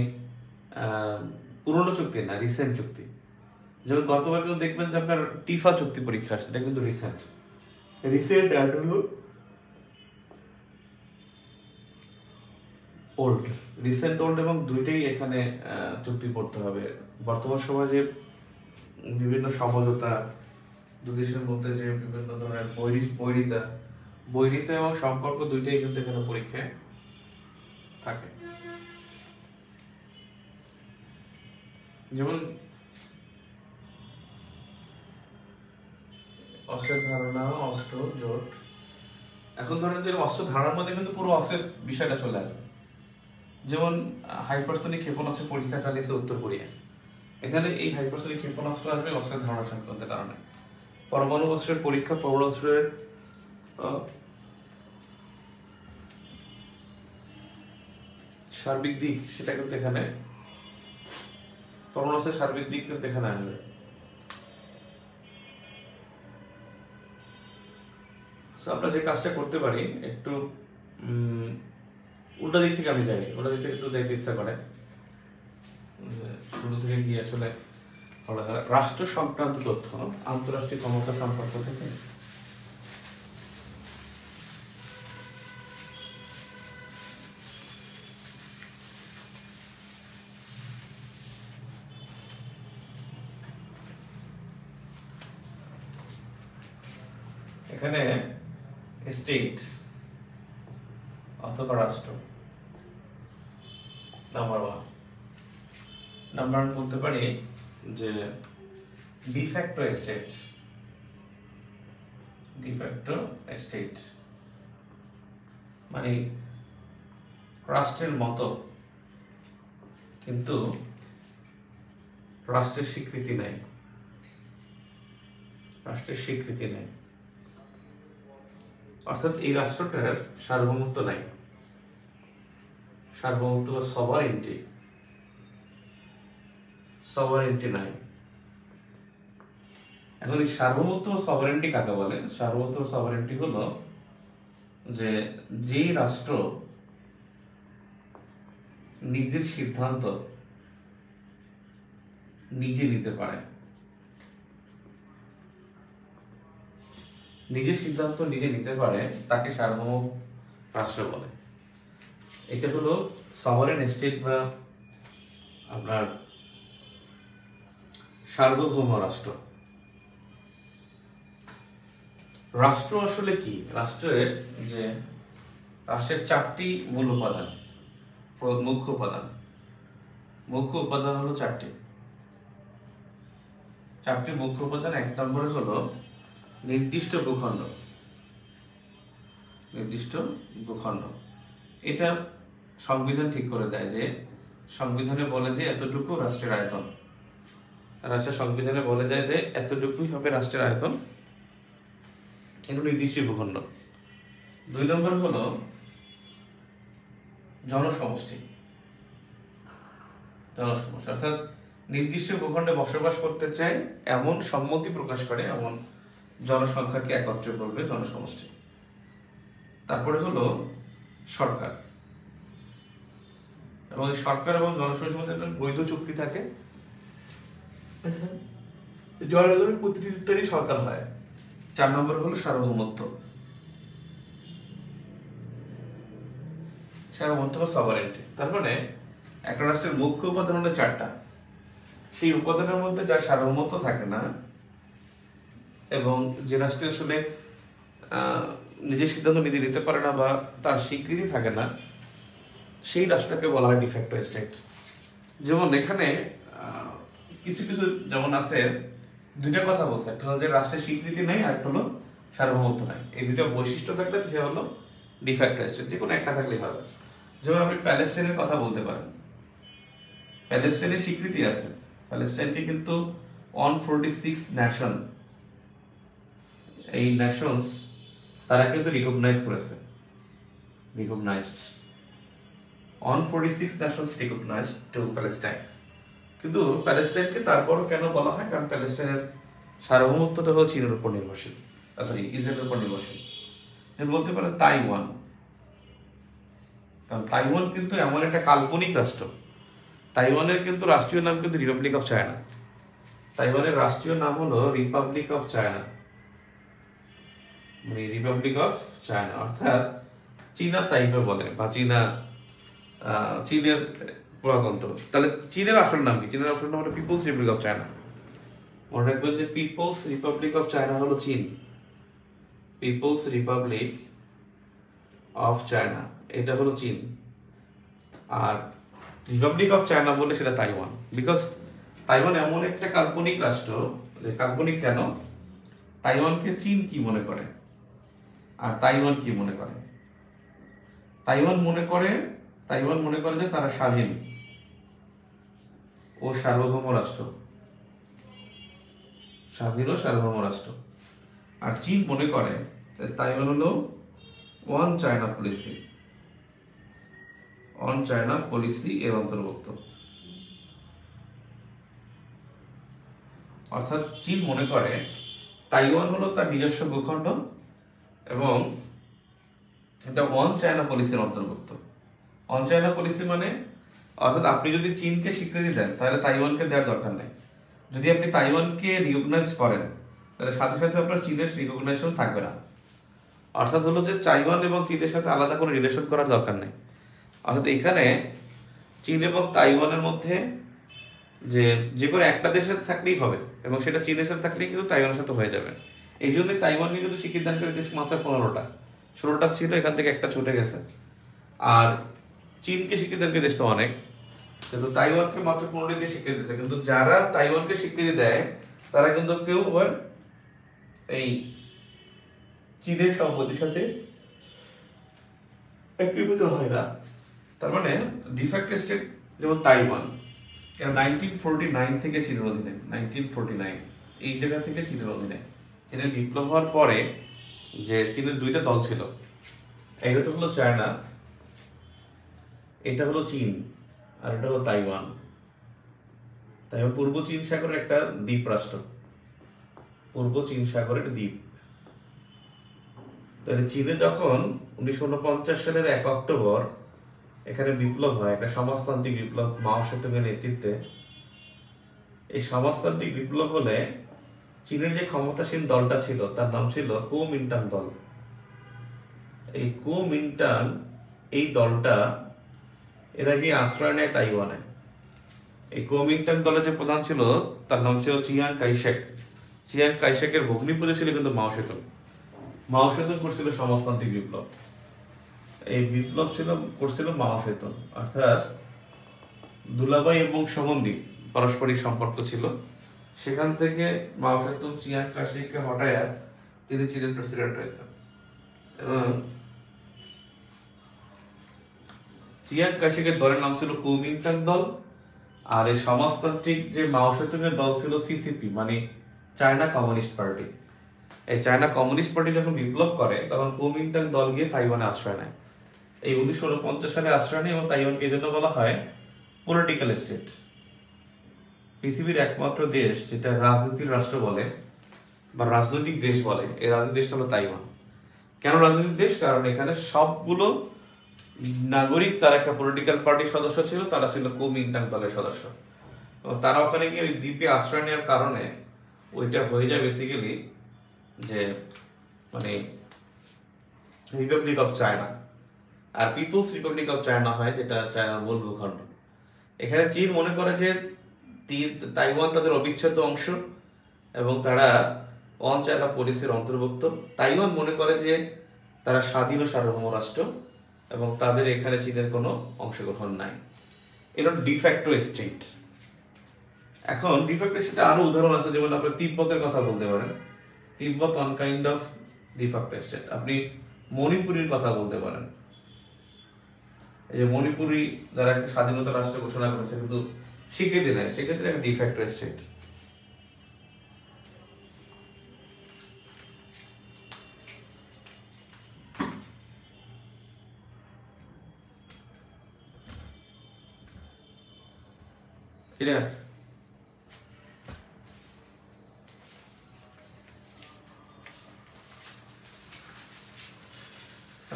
পুরনো চুক্তি না, রিসেন্ট চুক্তি। যেমন গতবার কিন্তু দেখবেন যে আপনার টিফা চুক্তি পরীক্ষা আসছে, এটা কিন্তু রিসেন্ট রিসেন্ট অ্যাড হলো ওল্ড, রিসেন্ট ওল্ড এবং দুইটাই এখানে চুক্তি পড়তে হবে। বর্তমান সমাজে বিভিন্ন সমঝোতা, দু দেশের মধ্যে যে বিভিন্ন ধরনের বৈরিতা এবং সম্পর্ক দুইটাই কিন্তু এখানে পরীক্ষায় থাকে। যেমন অস্ত্রের ধারণা, অস্ত্র জোট। এখন ধরেন যে অস্ত্র ধারণার মধ্যে কিন্তু পুরো অস্ত্রের বিষয়টা চলে আসবে। যেমন হাইপারসনিক ক্ষেপণাস্ত্রের পরীক্ষা চালিয়েছে উত্তর কোরিয়া, এখানে এই হাইপারসনিক ক্ষেপণাস্ত্র আসবে অস্ত্রের ধারণা সংক্রান্ত কারণে। পরমাণু অস্ত্রের পরীক্ষা, পরমাণু অস্ত্রের সার্বিক দিক, সেটা কিন্তু এখানে পরমাণু অস্ত্রের সার্বিক দিক কিন্তু এখানে আসবে। আমরা যে কাজটা করতে পারি, একটু উল্টা দিক থেকে আমি যাই, উল্টা দিক থেকে একটু দেখতে ইচ্ছা করে। শুরু থেকে গিয়ে আসলে রাষ্ট্র সংক্রান্ত তথ্য, আন্তঃরাষ্ট্রীয় ক্ষমতা সম্পর্ক থেকে এখানে স্টেট অথবা রাষ্ট্র নাম্বার ওয়ান। নাম্বার বলতে পারি যে ডিফ্যাক্টো স্টেট মানে রাষ্ট্রের মতো কিন্তু রাষ্ট্রের স্বীকৃতি নাই, অর্থাৎ এই রাষ্ট্রটার সার্বভৌমত্ব নাই, সার্বভৌমত্ব বা সভারেন্টি নাই। এখন এই সার্বভৌমত্ব বা সভারেন্টি কাকে বলে? সার্বভৌমত্ব বা সভারেন্টি হলো যে যেই রাষ্ট্র নিজের সিদ্ধান্ত নিজে নিতে পারে, তাকে সার্বভৌম রাষ্ট্র বলে। এটা হলো সভারেন স্টেট বা আপনার সার্বভৌম রাষ্ট্র। রাষ্ট্র আসলে কি? রাষ্ট্রের চারটি মূল উপাদান, মুখ্য উপাদান হলো চারটি মুখ্য উপাদান। এক নম্বরে হলো নির্দিষ্ট ভূখণ্ড। এটা সংবিধান ঠিক করে দেয়, যে সংবিধানে বলে যে এতটুকু রাষ্ট্রের আয়তন, রাষ্ট্রের সংবিধানে বলে যায় যে এতটুকুই হবে রাষ্ট্রের আয়তন, এটা নির্দিষ্ট ভূখণ্ড। দুই নম্বর হলো জনসমষ্টি, অর্থাৎ নির্দিষ্ট ভূখণ্ডে বসবাস করতে চায় এমন সম্মতি প্রকাশ করে, এমন জনসংখ্যাকে একত্র করবে জনসমষ্টি। তারপরে হলো সরকার, এবং সরকার এবং জনসমষ্টির মধ্যে একটা বৈধ চুক্তি থাকে, জনগণের প্রতিনিধিত্বেরই সরকার হয়। 4 নম্বর হলো সার্বভৌমত্ব বা সভারেন্টি। তার মানে একটা রাষ্ট্রের মুখ্য উপাদান হলো 4টা, সেই উপাদানের মধ্যে যার সার্বভৌমত্ব থাকে না এবং যে রাষ্ট্রের আসলে নিজের সিদ্ধান্ত নিজে নিতে পারে না বা তার স্বীকৃতি থাকে না, সেই রাষ্ট্রকে বলা হয় ডিফ্যাক্টো স্টেট। যেমন এখানে কিছু যেমন আছে, দুইটা কথা বলছে, একটা হলো যে রাষ্ট্রের স্বীকৃতি নেই, আর একটা হলো সার্বভৌমত্ব নাই। এই দুইটা বৈশিষ্ট্য থাকলে সে হলো ডিফ্যাক্টো স্টেট, যে কোনো একটা থাকলেই হবে। যেমন আপনি প্যালেস্টাইনের কথা বলতে পারেন, প্যালেস্টাইনের স্বীকৃতি আছে, প্যালেস্টাইনকে কিন্তু 146 নেশন, এই নেশনস তারা কিন্তু রিকগনাইজ করেছে, 146 নেশনস রিকগনাইজড টু প্যালেস্টাইন। কিন্তু প্যালেস্টাইনকে তারপরও কেন বলা হয়? কারণ প্যালেস্টাইনের সার্বভৌমত্বটা হলো চীনের উপর নির্ভরশীল, ইসরায়েলের উপর নির্ভরশীল। বলতে পারেন তাইওয়ান, কারণ তাইওয়ান কিন্তু এমন একটা কাল্পনিক রাষ্ট্র। তাইওয়ানের কিন্তু রাষ্ট্রীয় নাম কিন্তু রিপাবলিক অফ চায়না, তাইওয়ানের রাষ্ট্রীয় নাম হলো রিপাবলিক অফ চায়না, অর্থাৎ চীনা তাইপে বলে বা চীনা চীনের প্রজাতন্ত্র। তাহলে চীনের আসল নাম কি? চীনের আসল নাম হলো পিপলস রিপাবলিক অফ চায়না। মনে রাখবেন যে পিপলস রিপাবলিক অফ চায়না হলো চীন, পিপলস রিপাবলিক অফ চায়না এটা হলো চীন। আর রিপাবলিক অফ চায়না বলে সেটা তাইওয়ান, বিকজ তাইওয়ান এমন একটা কাল্পনিক রাষ্ট্র, কাল্পনিক কেন, তাইওয়ানকে চীন কি মনে করে আর তাইওয়ান কি মনে করে? তাইওয়ান মনে করে যে তারা স্বাধীন ও সার্বভৌম রাষ্ট্র, স্বাধীন ও সার্বভৌম রাষ্ট্র। আর চীন মনে করে তাইওয়ান হলো one China policy, on China policy এর অন্তর্ভুক্ত। অর্থাৎ চীন মনে করে তাইওয়ান হলো তার নিজস্ব ভূখণ্ড এবং এটা অন চায়না পলিসির অন্তর্ভুক্ত। অন চায়না পলিসি মানে অর্থাৎ আপনি যদি চীনকে স্বীকৃতি দেন তাহলে তাইওয়ানকে দেওয়ার দরকার নেই। যদি আপনি তাইওয়ানকে রিকগনাইজ করেন তাহলে সাথে সাথে আপনার চীনের রিকগনাইজেশন থাকবে না। অর্থাৎ হলো যে তাইওয়ান এবং চীনের সাথে আলাদা করে রিলেশন করার দরকার নেই। অর্থাৎ এখানে চীন এবং তাইওয়ানের মধ্যে যে কোনো একটা দেশের থাকলেই হবে এবং সেটা চীনের সাথে থাকলেই কিন্তু তাইওয়ানের সাথে হয়ে যাবে। এই জন্যই তাইওয়ানকে কিন্তু স্বীকৃতি দান করে দেশ মাত্র 15টা, 16টা ছিল, এখান থেকে একটা ছুটে গেছে। আর চীনকে স্বীকৃতি দান করে দেশ তো অনেক, কিন্তু তাইওয়ানকে মাত্র 15টি দিয়ে স্বীকৃতি দিয়েছে। কিন্তু যারা তাইওয়ানকে স্বীকৃতি দেয় তারা কিন্তু কেউ আবার এই চীনের সম্মতির সাথে একীভূত হয় না। তার মানে ডিফ্যাক্টো স্টেট যেমন তাইওয়ান 1949 থেকে চীনের অধীনে, 1949 এই জায়গা থেকে চীনের অধীনে। চীনের বিপ্লব হওয়ার পরে যে চীনের দুইটা দল ছিল, একটা হলো চায়না, এটা হলো চীন, আর এটা হলো তাইওয়ান। তাইওয়ান পূর্ব চীন সাগরের একটা দ্বীপ রাষ্ট্র, পূর্ব চীন সাগরের দ্বীপ। তাহলে চীনে যখন 1949 সালের 1 অক্টোবর এখানে বিপ্লব হয়, একটা সমাজতান্ত্রিক বিপ্লব মাও সেতুংয়ের নেতৃত্বে, এই সমাজতান্ত্রিক বিপ্লব হলে চীনের যে ক্ষমতাসীন দলটা ছিল তার নাম ছিল কুওমিন্টাং দল। এই কুওমিন্টাং এই দলটা এরা গিয়ে আশ্রয় নেয় তাইওয়ানে। এই কুওমিন্টাং দলের যে প্রধান ছিল তার নাম ছিল চিয়াং কাইশেক। চিয়াং কাইশেকের ভগ্নিপতি ছিল কিন্তু মাও সেতুং। মাও সেতুং করছিল সমাজতান্ত্রিক বিপ্লব। এই বিপ্লব করছিল মাও সেতুং, অর্থাৎ দুলাভাই এবং সম্বন্ধী পারস্পরিক সম্পর্ক ছিল। সেখান থেকে মাও সেতুং চিয়াং কাইশেককে হটায় তিনি চীনের প্রেসিডেন্ট হয়েছেন এবং চিয়াং কাইশেকের দলের নাম ছিল কুওমিন্টাং দল। আর এই সমাজতান্ত্রিক যে মাও সেতুং এর দল ছিল সিসিপি, মানে চায়না কমিউনিস্ট পার্টি। এই চায়না কমিউনিস্ট পার্টি যখন বিপ্লব করে তখন কুওমিন্টাং দল গিয়ে তাইওয়ানে আশ্রয় নেয়। এই 1949 সালে আশ্রয় নেয় এবং তাইওয়ানকে এই জন্য বলা হয় পলিটিক্যাল স্টেট। পৃথিবীর একমাত্র দেশ যেটা রাজনীতির রাষ্ট্র বলে বা রাজনৈতিক দেশ বলে, এই রাজনৈতিক দেশটা হলো তাইওয়ান। কেন রাজনৈতিক দেশ? কারণ এখানে সবগুলো নাগরিক তারা একটা পলিটিক্যাল পার্টির সদস্য ছিল, তারা ছিল কুওমিন্টাং দলের সদস্য। এবং তারা ওখানে গিয়ে ওই দ্বীপে আশ্রয় নেওয়ার কারণে ওইটা হয়ে যায় বেসিক্যালি যে মানে রিপাবলিক অফ চায়না, আর পিপলস রিপাবলিক অফ চায়না হয়, যেটা চায়নার মূল ভূখণ্ড। এখানে চীন মনে করে যে তাইওয়ান তাদের অবিচ্ছেদ্য অংশ এবং তারা ওয়ান চায়না পলিসির অন্তর্ভুক্ত। তাইওয়ান মনে করে যে তারা স্বাধীন ও সার্বভৌম রাষ্ট্র এবং তাদের এখানে চীনের কোনো অংশগ্রহণ নাই। এটা ডিফ্যাক্টো স্টেট। এখন ডিফ্যাক্টো স্টেটে আরো উদাহরণ আছে, যেমন আপনি তিব্বতের কথা বলতে পারেন, তিব্বত one kind of de facto state. আপনি মণিপুরের কথা বলতে পারেন, এই যে মণিপুরি যারা একটা স্বাধীনতা রাষ্ট্র ঘোষণা করেছে কিন্তু স্বীকৃতি নেয়, সেক্ষেত্রে একটা ডিফ্যাক্টো স্টেট।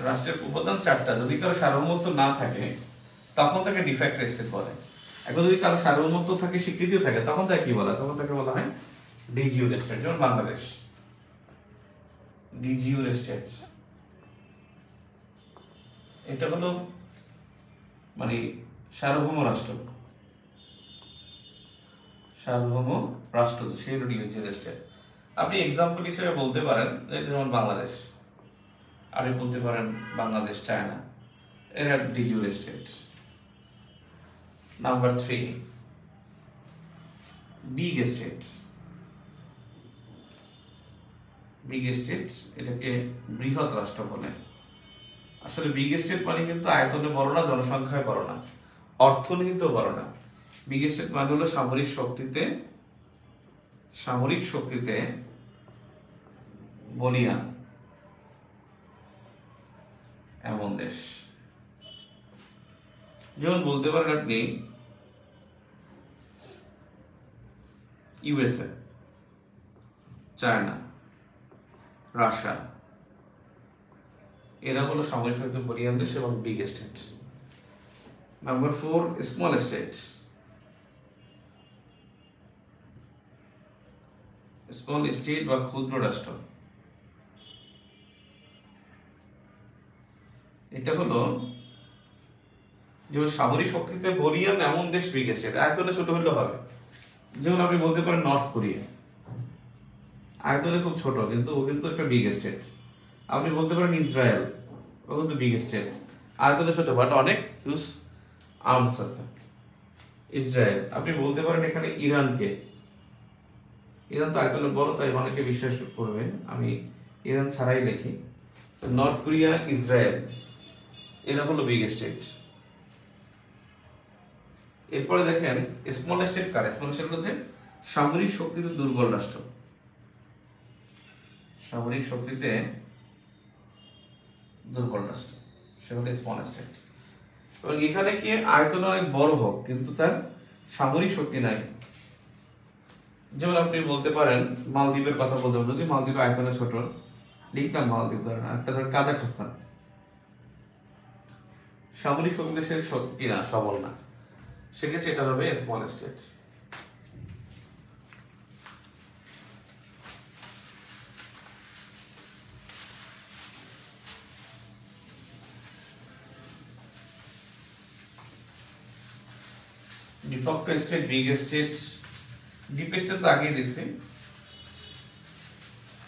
রাষ্ট্রের উপাদান 4টা। যদি কারো সার্বভৌমত্ব না থাকে তখন তাকে ডিফ্যাক্টো স্টেট বলে। এখন যদি কারো সার্বভৌমত্ব থাকে, স্বীকৃতিও থাকে, তখন তাকে কি বলা হয়? তখন তাকে বলা হয় ডিজিউর স্টেট। যেমন বাংলাদেশ ডিজিউর স্টেট। এটা হলো মানে সার্বভৌম রাষ্ট্র, সার্বভৌম রাষ্ট্র সেই ডিউরের স্টেট। আপনি এক্সাম্পল হিসেবে বলতে পারেন যেমন বাংলাদেশ, আপনি বলতে পারেন বাংলাদেশ, চায়না, এরা ডিউরের state. Number 3, big state. Big state এটাকে বৃহৎ রাষ্ট্র বলে। আসলে বিগ স্টেট মানে কিন্তু আয়তনে বড় না, জনসংখ্যায় বড় না, অর্থনীতিতেও বড় না। বিগ স্টেট মানে হলো সামরিক শক্তিতে বলিয়ান এমন দেশ। যেমন বলতে পারেন আপনি ইউএসএ, চায়না, রাশিয়া, এরা হলো সামরিক শক্তিতে বলিয়ান দেশ এবং big state. Number 4, small state. Small state বা ক্ষুদ্র রাষ্ট্র, এটা হলো যেমন সামরিক শক্তিতে বলিয়ান এমন দেশ বিগ স্টেট, আয়তনে ছোট হলে হবে। যেমন আপনি বলতে পারেন নর্থ কোরিয়া, আয়তনে খুব ছোট কিন্তু ও কিন্তু একটা বিগ স্টেট। আপনি বলতে পারেন ইসরায়েল, ও কিন্তু বিগ স্টেট, আয়তনে ছোট বাট অনেক হিউজ আর্মস আছে। ইসরায়েল, আপনি বলতে পারেন এখানে ইরানকে, ইরান তো আয়তনে বড়, তাই অনেকে বিশ্বাস করবে আমি ইরান ছাড়াই লিখি। নর্থ কোরিয়া, ইসরায়েল, এরা হলো বিগ স্টেট। এরপরে দেখেন স্মল স্টেট কার? স্মল স্টেট হচ্ছে সামরিক শক্তিতে দুর্বল রাষ্ট্র, সামরিক শক্তিতে দুর্বল রাষ্ট্র, সেগুলো স্মল স্টেট। এবং এখানে কি আয়তন অনেক বড় হোক কিন্তু তার সামরিক শক্তি নাই। যেমন আপনি বলতে পারেন মালদ্বীপের কথা বলতে পারেন, যদি মালদ্বীপ আয়তনে ছোট, লিখতাম মালদ্বীপ ধরেন, একটা ধরেন কাজাখস্তান, সামরিক শক্তি দেশের শক্তি না, সবল না, সেক্ষেত্রে এটা হবে small state. De facto state, big state, deep state তো আগেই দেখছি,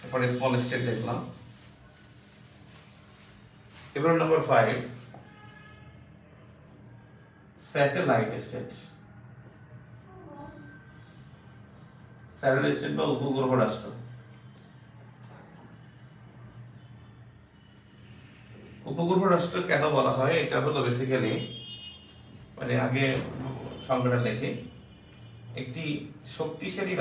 এরপরে স্মল স্টেট দেখলাম। এবার number 5, satellite state. Satellite state বা উপগ্রহ রাষ্ট্র। উপগ্রহ রাষ্ট্র কেন বলা হয়? এটা হলো বেসিক্যালি মানে আগে সংজ্ঞাটা লেখে, একটি শক্তিশালী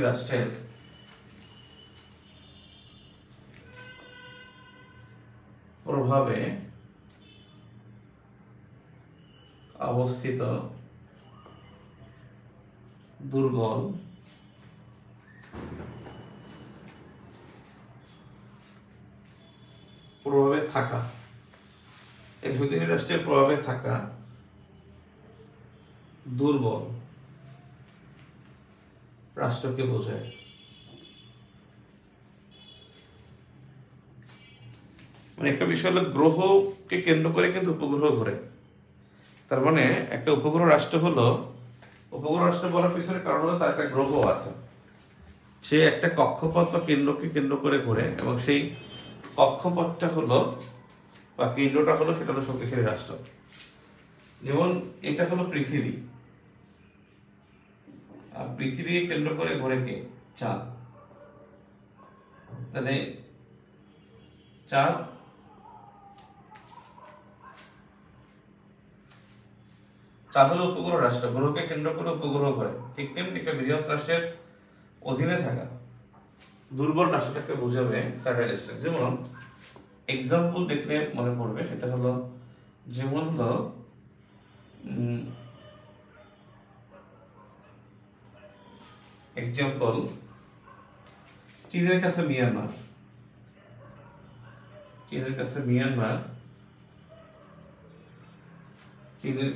রাষ্ট্রের প্রভাবে অবস্থিত দুর্বল প্রভাবে থাকা, এক শক্তিশালী রাষ্ট্রের প্রভাবে থাকা দুর্বল রাষ্ট্রকে বোঝায়। মানে একটা বিষয় হলো গ্রহকে কেন্দ্র করে কিন্তু উপগ্রহ ঘোরে। তার মানে একটা উপগ্রহ রাষ্ট্র হলো, উপগ্রহ রাষ্ট্র বলার পিছনে কারণ হলো তার একটা গ্রহ আছে, সে একটা কক্ষপথ বা কেন্দ্রকে কেন্দ্র করে ঘোরে, এবং সেই কক্ষপথটা হলো বা কেন্দ্রটা হলো সেটা হলো শক্তিশালী রাষ্ট্র। যেমন এটা হলো পৃথিবী, আর পৃথিবীকে কেন্দ্র করে ঘোরে কে? চাঁদ। তাহলে চাঁদ হলো উপগ্রহ রাষ্ট্র, গ্রহকে কেন্দ্র করে উপগ্রহ ঘোরে। ঠিক তেমনি একটা বৃহৎ রাষ্ট্রের অধীনে থাকা দুর্বল রাষ্ট্রটাকে বোঝাবে স্যাটেলাইট স্টেট। যেমন এক্সাম্পল দেখলে মনে পড়বে, সেটা হলো যেমন হলো এক্সাম্পল চীনের কাছে মিয়ানমার, চীনের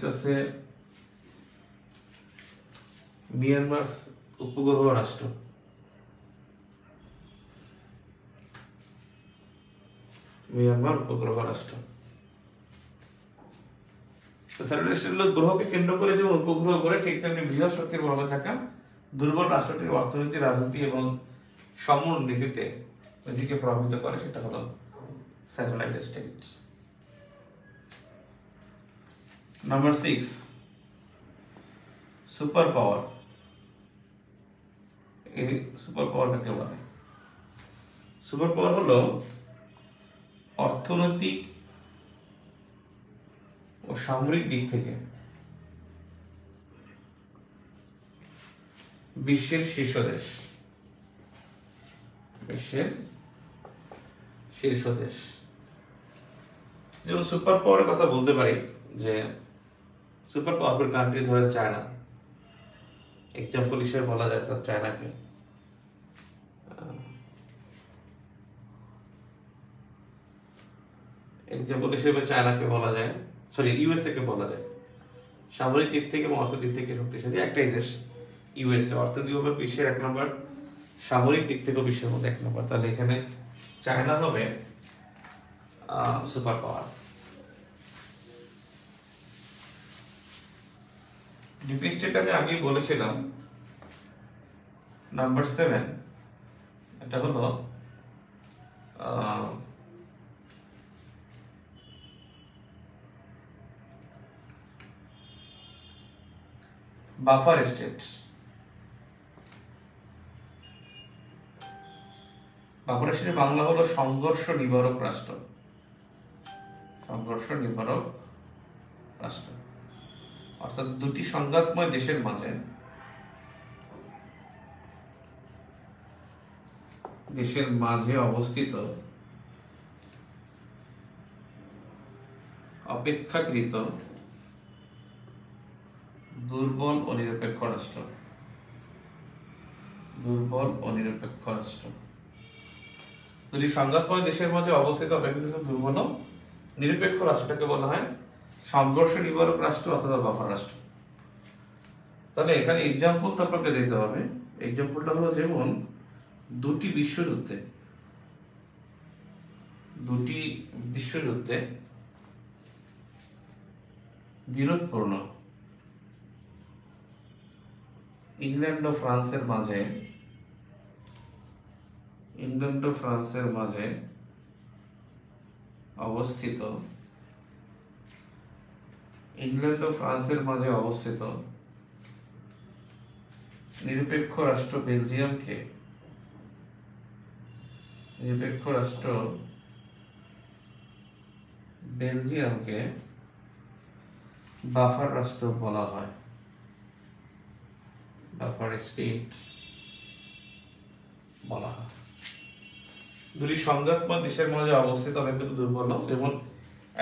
কাছে মিয়ানমার উপগ্রহ রাষ্ট্র। মিয়ানমার উপগ্রহ রাষ্ট্র। তো স্যাটেলাইট হলো গ্রহকে কেন্দ্র করে যেমন উপগ্রহ গড়ে, ঠিক তেমনি বৃহৎ শক্তির বলয়ে থাকা দুর্বল রাষ্ট্রটির অর্থনীতি, রাজনীতি এবং সমরনীতিতে এদিকে প্রভাবিত করে, সেটা হলো satellite state. Number 6, super power. এই সুপার পাওয়ার কাকে বলে? সুপার পাওয়ার হলো অর্থনৈতিক ও সামরিক দিক থেকে বিশ্বের শীর্ষ দেশ। বিশ্বের শীর্ষ দেশ যেমন সুপার পাওয়ারের কথা বলতে পারি, যে সুপার পাওয়ারফুল কান্ট্রি ধরে চায়না, এক্সাম্পল হিসেবে বলা যায় স্যার চায়নাকে। এক্সাম্পল হিসেবে চায়নাকে বলা যায়, সরি ইউএসএ কে বলা যায় সামরিক দিক থেকে এবং অর্থনৈতিক দিক থেকে শক্তিশালী একটাই দেশ ইউএসএ। অর্থনৈতিকভাবে বিশ্বের 1 নম্বর, সামরিক দিক থেকে বিশ্বের মধ্যে 1 নম্বর। তাহলে এখানে চায়না হবে সুপার পাওয়ার। ডিপ স্টেট আমি আগেই বলেছিলাম। নাম্বার 7, এটা হলো buffer state. Buffer state Bangla হলো সংঘর্ষ নিবারক রাষ্ট্র। সংঘর্ষ নিবারক রাষ্ট্র অর্থাৎ দুটি সংঘাতময় দেশের মাঝে অবস্থিত অপেক্ষাকৃত দুর্বল ও নিরপেক্ষ রাষ্ট্র। দুর্বল ও নিরপেক্ষ রাষ্ট্র দুটি সংঘাতময় দেশের মাঝে অবস্থিত অপেক্ষাকৃত দুর্বল ও নিরপেক্ষ রাষ্ট্রটাকে বলা হয় সংঘর্ষ নিবারক রাষ্ট্র অথবা বাফার রাষ্ট্র। তাহলে এখানে এক্সাম্পল তো আপনাকে দিতে হবে। এক্সাম্পলটা হলো যেমন দুটি বিশ্বযুদ্ধে বিরোধপূর্ণ ইংল্যান্ড ও ফ্রান্সের মাঝে অবস্থিত নিরপেক্ষ রাষ্ট্র বেলজিয়ামকে বাফার রাষ্ট্র বলা হয়। বাফার স্টেট বলা হয়। দুটি সংঘাতময় দেশের মাঝে অবস্থিত অপেক্ষাকৃত দুর্বল, যেমন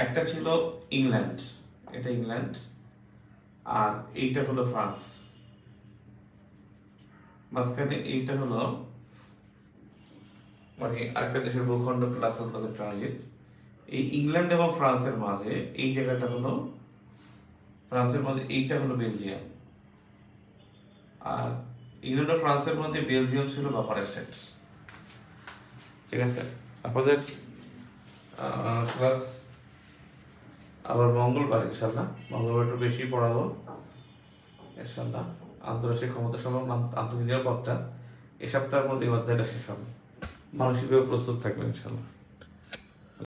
একটা ছিল ইংল্যান্ড, এটা ইংল্যান্ড, আর এইটা হলো ফ্রান্স, মাঝখানে এইটা হলো মানে আরেকটা দেশের ভূখণ্ড প্লাস তাদের ট্রানজিট। এই ইংল্যান্ড এবং ফ্রান্সের মাঝে এই জায়গাটা হলো ফ্রান্সের মাঝে, এইটা হলো বেলজিয়াম, আর ইংল্যান্ড ও ফ্রান্সের মধ্যে বেলজিয়াম ছিল বাফার স্টেট। ঠিক আছে, আপনাদের ক্লাস আবার মঙ্গলবার ইনশাল্লাহ, মঙ্গলবার একটু বেশি পড়াবো ইনশাল্লাহ। আন্তর্জাতিক ক্ষমতা সম্পন্ন আন্তর্জাতিক নিরাপত্তা এই সপ্তাহের মধ্যে এই অধ্যায়টা শেষ হবে। মানসিকভাবে প্রস্তুত থাকবেন ইনশাল্লাহ।